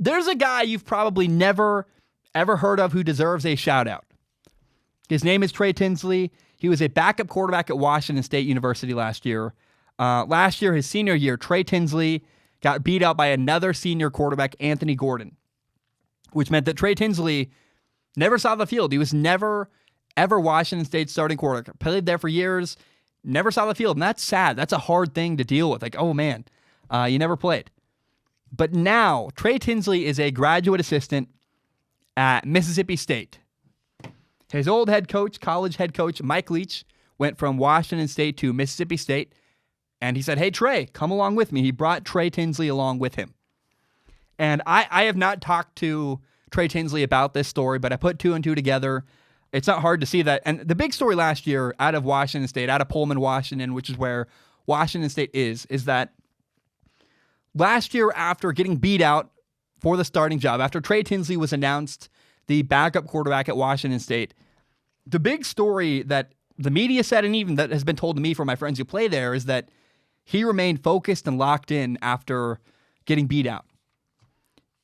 There's a guy you've probably never, ever heard of who deserves a shout-out. His name is Trey Tinsley. He was a backup quarterback at Washington State University last year. Last year, his senior year, Trey Tinsley got beat out by another senior quarterback, Anthony Gordon, which meant that Trey Tinsley never saw the field. He was never, ever Washington State's starting quarterback. Played there for years, never saw the field. And that's sad. That's a hard thing to deal with. Like, oh man, you never played. But now, Trey Tinsley is a graduate assistant at Mississippi State. His old head coach, college head coach, Mike Leach, went from Washington State to Mississippi State. And he said, hey, Trey, come along with me. He brought Trey Tinsley along with him. And I have not talked to Trey Tinsley about this story, but I put two and two together. It's not hard to see that. And the big story last year out of Washington State, out of Pullman, Washington, which is where Washington State is that last year after getting beat out for the starting job, after Trey Tinsley was announced the backup quarterback at Washington State, the big story that the media said, and even that has been told to me from my friends who play there, is that he remained focused and locked in after getting beat out.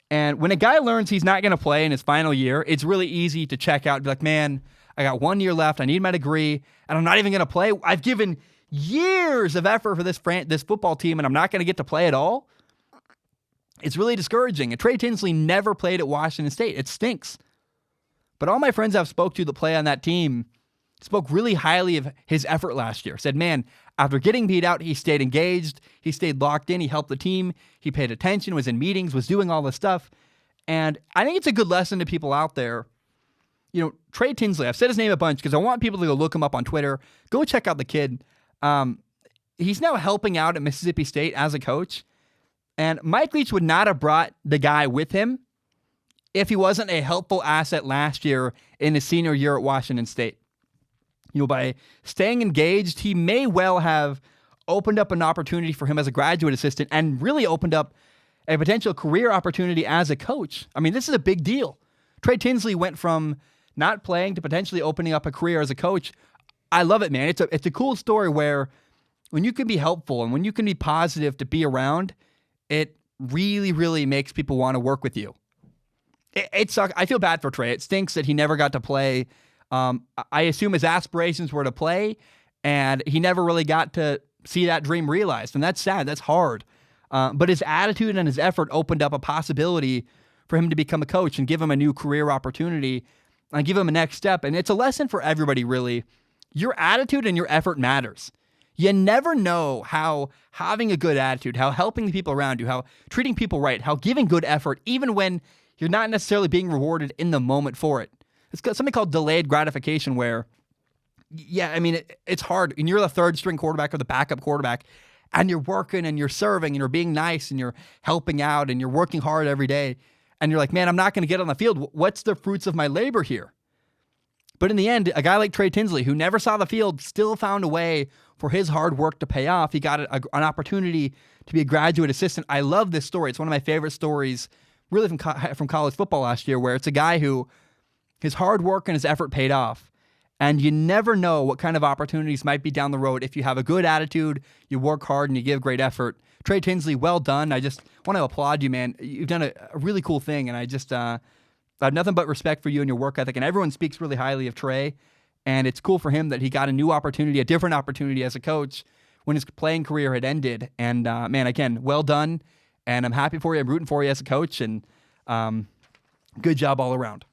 And when a guy learns he's not going to play in his final year, it's really easy to check out and be like, man, I got 1 year left. I need my degree, and I'm not even going to play. I've given years of effort for this football team, and I'm not going to get to play at all. It's really discouraging. And Trey Tinsley never played at Washington State. It stinks. But all my friends I've spoke to that play on that team spoke really highly of his effort last year. Said, man, after getting beat out, he stayed engaged. He stayed locked in. He helped the team. He paid attention, was in meetings, was doing all this stuff. And I think it's a good lesson to people out there. You know, Trey Tinsley, I've said his name a bunch because I want people to go look him up on Twitter. Go check out the kid. He's now helping out at Mississippi State as a coach. And Mike Leach would not have brought the guy with him if he wasn't a helpful asset last year in his senior year at Washington State. You know, by staying engaged, he may well have opened up an opportunity for him as a graduate assistant and really opened up a potential career opportunity as a coach. I mean, this is a big deal. Trey Tinsley went from not playing to potentially opening up a career as a coach. I love it, man. It's a cool story where when you can be helpful and when you can be positive to be around, it really, really makes people want to work with you. It sucks. I feel bad for Trey. It stinks that he never got to play. I assume his aspirations were to play, and he never really got to see that dream realized. And that's sad. That's hard. But his attitude and his effort opened up a possibility for him to become a coach and give him a new career opportunity and give him a next step. And it's a lesson for everybody, really. Your attitude and your effort matters. You never know how having a good attitude, how helping the people around you, how treating people right, how giving good effort, even when you're not necessarily being rewarded in the moment for it. It's got something called delayed gratification where, yeah, I mean, it's hard. And you're the third string quarterback or the backup quarterback, and you're working and you're serving and you're being nice and you're helping out and you're working hard every day. And you're like, man, I'm not going to get on the field. What's the fruits of my labor here? But in the end, a guy like Trey Tinsley, who never saw the field, still found a way for his hard work to pay off. He got an opportunity to be a graduate assistant. I love this story. It's one of my favorite stories, really from college football last year, where it's a guy who his hard work and his effort paid off. And you never know what kind of opportunities might be down the road if you have a good attitude, you work hard, and you give great effort. Trey Tinsley, well done. I just want to applaud you, man. You've done a really cool thing, and I have nothing but respect for you and your work ethic. And everyone speaks really highly of Trey, and it's cool for him that he got a new opportunity, a different opportunity as a coach when his playing career had ended. And man, again, well done. And I'm happy for you. I'm rooting for you as a coach, and good job all around.